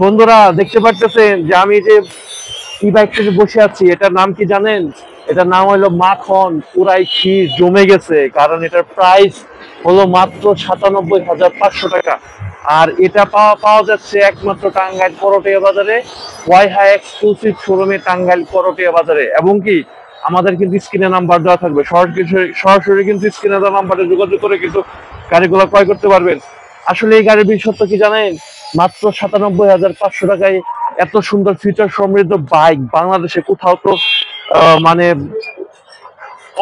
বন্ধুরা দেখতে পাচ্ছেন যে আমি যে ই বাইকটাতে বসে আছি, এটার নাম কি জানেন? এটার নাম হলো মাখন। পুরাই ক্ষীর জমে গেছে, কারণ এটার প্রাইস হলো মাত্র ৯৭,৫০০ টাকা। আর এটা পাওয়া পাওয়া যাচ্ছে একমাত্র টাঙ্গাইল করটিয়া বাজারে, ওয়াইহাই এক্সক্লুসিভ শোরুমে টাঙ্গাইল করটিয়া বাজারে। এবং কি আমাদের কিন্তু স্ক্রিনে নাম্বার দেওয়া থাকবে, সরাসরি কিন্তু স্ক্রিনে দেওয়া নাম্বারে যোগাযোগ করে কিন্তু গাড়িগুলো ক্রয় করতে পারবেন। আসলে এই গাড়ির বিশেষত্ব কি জানেন? মাত্র ৯৭,৫০০ টাকায় এত সুন্দর ফিচার সমৃদ্ধ বাইক বাংলাদেশে কোথাও তো মানে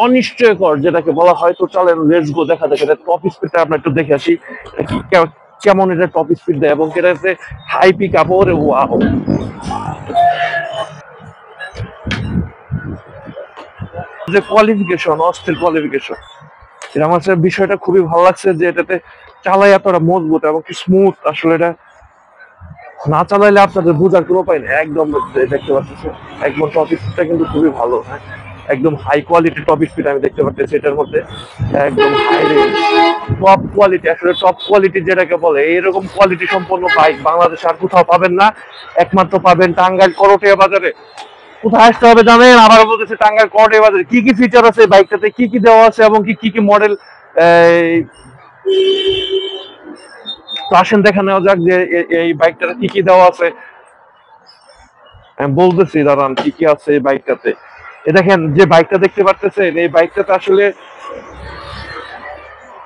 অনিশ্চয়কর যেটাকে বলা হয়। তো চলেন লেটস গো, দেখা যাক এটা টপ স্পিডটা আমরা একটু দেখে আসি কেমন এটা টপ স্পিড দেয়, এবং এটাতে হাই পিক আপ। ওরে ওয়াও, যে কোয়ালিফিকেশন, অস্থির কোয়ালিফিকেশন। এটা আমার কাছে বিষয়টা খুবই ভালো লাগছে যে এটাতে চালাই এতটা মজবুত এবং কি স্মুথ। আসলে এটা না চালাইলে আপনাদের বোঝার কোনো উপায় নেই। একদম দেখতে পাচ্ছেন একদম টপ স্পিডটা কিন্তু খুবই ভালো, হ্যাঁ, একদম হাই কোয়ালিটি টপ স্পিড আমি দেখতে পাচ্ছি এটার মধ্যে। একদম হাই টপ কোয়ালিটি, আসলে টপ কোয়ালিটি যেটাকে বলে, এইরকম কোয়ালিটি সম্পন্ন বাইক বাংলাদেশে আর কোথাও পাবেন না, একমাত্র পাবেন টাঙ্গাইল করটিয়া বাজারে। কোথায় আসতে হবে জানেন? আবার বলতেছে টাঙ্গাইল করটিয়া বাজারে। কি কি ফিচার আছে বাইকটাতে, কি কি দেওয়া আছে এবং কি কি কি মডেল, তো আসেন দেখা নেওয়া যাক যে এই বাইকটাতে কি কি দেওয়া আছে। আমি বলতেছি দাঁড়ান কি কি আছে এই বাইকটাতে। এ দেখেন যে বাইকটা দেখতে পারতেছেন, এই বাইকটাতে আসলে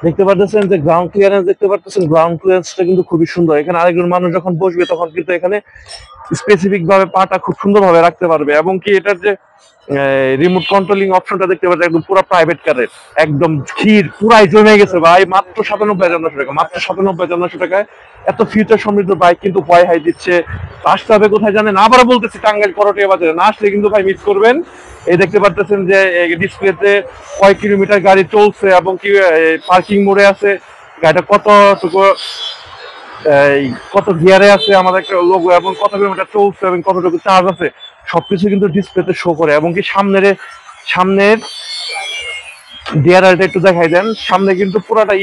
দেখতে পারতেছেন যে গ্রাউন্ড ক্লিয়ারেন্স দেখতে পারতেছেন। গ্রাউন্ড ক্লিয়ারেন্সটা কিন্তু খুবই সুন্দর। এখানে আরেকজন মানুষ যখন বসবে তখন কিন্তু এখানে স্পেসিফিক ভাবে পাটা খুব সুন্দর ভাবে রাখতে পারবে। এবং কি এটার যে রিমোট কন্ট্রোলিং অপশনটা দেখতে পাচ্ছেন, একদম পুরো প্রাইভেট কারের একদম ক্ষীর পুরাই জমে গেছে ভাই। মাত্র ৯৭,৫০০ টাকা, মাত্র ৯৭,৫০০ টাকায় এত ফিউচার সমৃদ্ধ বাইক কিন্তু ভয় হাই দিচ্ছে। আসতে হবে কোথায় জানেন? আবার বলতেছি টাঙ্গাইল করটিয়া বাজারে। না আসলে কিন্তু ভাই মিস করবেন। এই দেখতে পাচ্ছেন যে ডিসপ্লেতে কয় কিলোমিটার গাড়ি চলছে এবং কি পার্কিং মোড়ে আছে গাড়িটা, কতটুকু এই কত গিয়ারে আছে আমাদের একটা লোগো, এবং কত কিলোমিটার চলছে এবং কতটুকু চার্জ আছে সবকিছু কিন্তু ডিসপ্লেতে শো করে। এবং কি সামনের ডিআরএলটা একটু দেখাই দেন। সামনে কিন্তু পুরাটা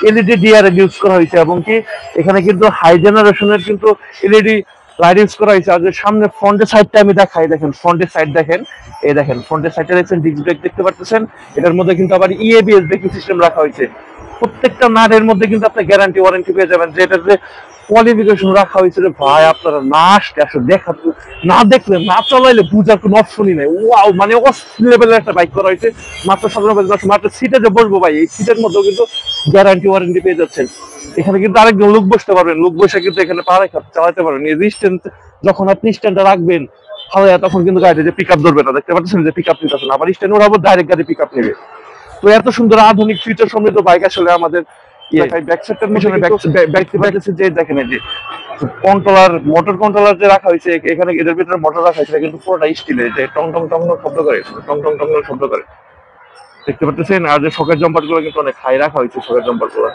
এলইডি ডিআরএল ইউজ করা হয়েছে, এবং কি এখানে কিন্তু হাই জেনারেশনের কিন্তু এলইডি লাইট ইউজ করা হয়েছে। আর যে সামনে ফ্রন্টের সাইডটা আমি দেখাই, দেখেন ফ্রন্টের সাইড দেখেন, এই দেখেন ফ্রন্টের সাইডটা দেখছেন, ডিস্ক ব্রেক দেখতে পাচ্ছেন। এটার মধ্যে কিন্তু আবার ইএবিএস ব্রেকিং সিস্টেম রাখা হয়েছে। প্রত্যেকটা নাটের মধ্যে কিন্তু আপনি গ্যারান্টি ওয়ারেন্টি পেয়ে যাবেন। যে এটার যে কোয়ালিফিকেশন রাখা হয়েছে রে ভাই, আপনারা না আসলে আসলে দেখা, না দেখলে না চালাইলে বুঝার কোনো অপশনই নাই। ওয়াও, মানে অস্থির লেভেলের একটা বাইক করা হয়েছে। মাত্র ৯৭,৫০, মাত্র সিটে যে বসবো ভাই, এই সিটের মধ্যেও কিন্তু গ্যারান্টি ওয়ারেন্টি পেয়ে যাচ্ছেন। এখানে কিন্তু আরেকজন লোক বসতে পারবেন, লোক বসে কিন্তু এখানে পা রেখা চালাতে পারবেন। এই স্ট্যান্ড যখন আপনি স্ট্যান্ডটা রাখবেন হাওয়া, তখন কিন্তু গাড়িতে যে পিক আপ ধরবে না, দেখতে পাচ্ছেন যে পিক আপ নিতেছেন। আবার স্ট্যান্ড ওঠাবো, ডাইরেক্ট গাড়ি পিক আপ নেবে। তো এত সুন্দর আধুনিক ফিচার সমৃদ্ধ বাইক আসলে আমাদের ব্যাক সাইডটার মিশনে ব্যাক যে দেখেন এই যে কন্ট্রোলার, মোটর কন্ট্রোলার যে রাখা হয়েছে এখানে, এদের ভিতরে মোটর রাখা হয়েছে কিন্তু পুরোটা স্টিলের, যে টং টং টং শব্দ করে, টং টং টং শব্দ করে, দেখতে পাচ্ছেন। আর যে শকের জাম্পার গুলো কিন্তু অনেক হাই রাখা হয়েছে, শকের জাম্পার গুলো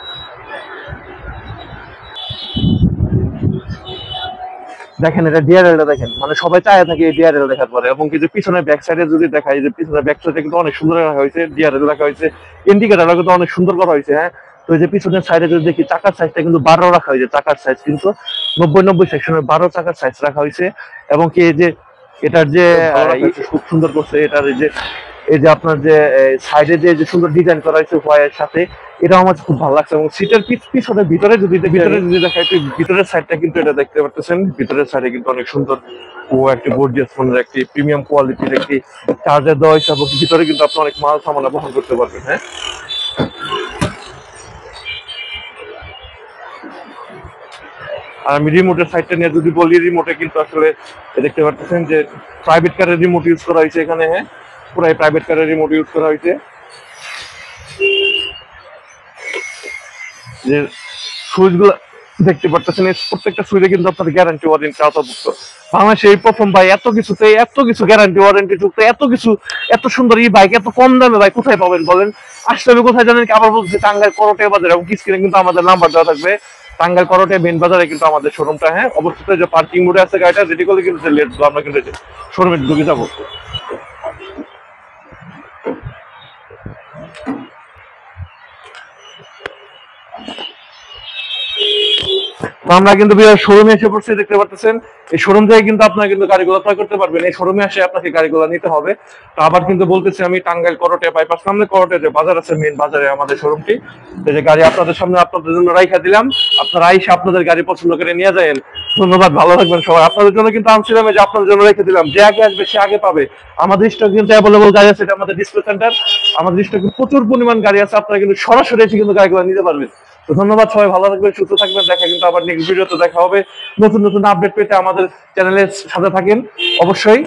দেখেন। এটা ডিআরএলটা দেখেন, মানে সবাই চায় থাকে এই ডিআরএল দেখার পরে। এবং কিছু পিছনে ব্যাক সাইডে যদি দেখাই, যে পিছনে ব্যাক সাইডে কিন্তু অনেক সুন্দর রাখা হয়েছে, ডিআরএল রাখা হয়েছে, ইন্ডিকেটারটা কিন্তু অনেক সুন্দর করা হয়েছে, হ্যাঁ। তো এই যে পিছনের সাইডে যদি দেখি, চাকার সাইজটা কিন্তু ১২ রাখা হয়েছে। চাকার সাইজ কিন্তু ৯০ সেকশনের ১২ চাকার সাইজ রাখা হয়েছে। এবং কি এই যে এটার যে খুব সুন্দর করছে, এটার এই যে আপনার যে সাইডে যে সুন্দর ডিজাইন করা হয়েছে হোয়াইটের সাথে, এটা আমার খুব ভালো লাগছে। এবং সিটের পিছনে ভিতরে যদি দেখায়, ভিতরের সাইডটা কিন্তু এটা দেখতে পাচ্ছেন, ভিতরের সাইডে কিন্তু অনেক সুন্দর ও একটি গর্জিয়াস ফোনের একটি প্রিমিয়াম কোয়ালিটির একটি চার্জার দেওয়া হয়েছে। এবং ভিতরে কিন্তু আপনি অনেক মাল সামানা বহন করতে পারবেন, হ্যাঁ। আর আমি রিমোটের সাইডটা নিয়ে যদি বলি, রিমোটে কিন্তু আসলে দেখতে পাচ্ছেন যে প্রাইভেট কারের রিমোট ইউজ করা হয়েছে এখানে, হ্যাঁ, পুরাই প্রাইভেট কারের রিমোট ইউজ করা হয়েছে। যে সুইচ গুলা দেখতে পারতেছেন, প্রত্যেকটা সুইচে কিন্তু আপনার গ্যারান্টি ওয়ারেন্টি আওতাভুক্ত। বাংলাদেশে এই প্রথম ভাই এত কিছু গ্যারান্টি ওয়ারেন্টি যুক্ত, এত কিছু, এত সুন্দর এই বাইক এত কম দামে ভাই কোথায় পাবেন বলেন? আসতে হবে কোথায় জানেন? আবার বলছে টাঙ্গাইল করটিয়া বাজার। এবং স্ক্রিনে কিন্তু আমাদের নাম্বার দেওয়া থাকবে। টাঙ্গাইল করটিয়া মেন বাজারে কিন্তু আমাদের শোরুমটা, হ্যাঁ। অবস্থিত যে পার্কিং মোডে আছে গাড়িটা, রেডি করলে কিন্তু আমরা কিন্তু শোরুমে ঢুকে যাবো। তো আমরা কিন্তু শোরুমে এসে পড়ছি, দেখতে পাচ্ছেন এই শোরুম থেকে কিন্তু আপনারা কিন্তু গাড়িগুলো ক্রয় করতে পারবেন। এই শোরুমে এসে আপনাকে গাড়িগুলো নিতে হবে। তো আবার কিন্তু বলতেছি আমি, টাঙ্গাইল করটে বাইপাস সামনে করটে যে বাজার আছে, মেইন বাজারে আমাদের শোরুমটি। এই যে গাড়ি আপনাদের সামনে আপনাদের জন্য রাইখা দিলাম, আপনারা আইসা আপনাদের গাড়ি পছন্দ করে নিয়ে যাবেন। ধন্যবাদ, ভালো থাকবেন সবাই। আপনাদের জন্য কিন্তু আনছিলাম, যে আপনাদের জন্য রেখে দিলাম, যে আগে আসবে সে আগে পাবে। আমাদের স্টক কিন্তু অ্যাভেলেবল গাড়ি আছে, এটা আমাদের ডিসপ্লে সেন্টার। আমাদের স্টকে প্রচুর পরিমাণ গাড়ি আছে, আপনারা কিন্তু সরাসরি এসে কিন্তু গাড়িগুলো নিতে পারবেন। তো ধন্যবাদ, সবাই ভালো থাকবেন, সুস্থ থাকবেন। দেখা কিন্তু আবার নেক্সট ভিডিওতে দেখা হবে। নতুন নতুন আপডেট পেতে আমাদের চ্যানেলের সাথে থাকেন অবশ্যই।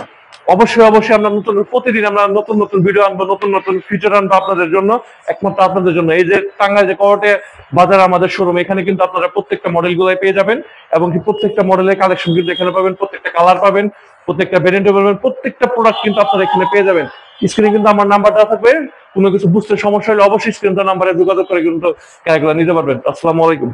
অবশ্যই আমরা প্রতিদিন আমরা নতুন নতুন ভিডিও আনবো, নতুন নতুন ফিচার আনবো আপনাদের জন্য, একমাত্র আপনাদের জন্য। এই যে টাঙ্গাইল যে করটে বাজার আমাদের শোরুম, এখানে কিন্তু আপনারা প্রত্যেকটা মডেল গুলাই পেয়ে যাবেন, এবং কি প্রত্যেকটা মডেলের কালেকশন কিন্তু এখানে পাবেন, প্রত্যেকটা কালার পাবেন, প্রত্যেকটা ভেরিয়েন্ট পাবেন, প্রত্যেকটা প্রোডাক্ট কিন্তু আপনারা এখানে পেয়ে যাবেন। স্ক্রিনে কিন্তু আমার নাম্বারটা থাকবে, কোনো কিছু বুঝতে সমস্যা হলে অবশ্যই স্ক্রিন নাম্বারে যোগাযোগ করে কিন্তু গাড়িগুলো নিতে পারবেন। আসসালামু আলাইকুম।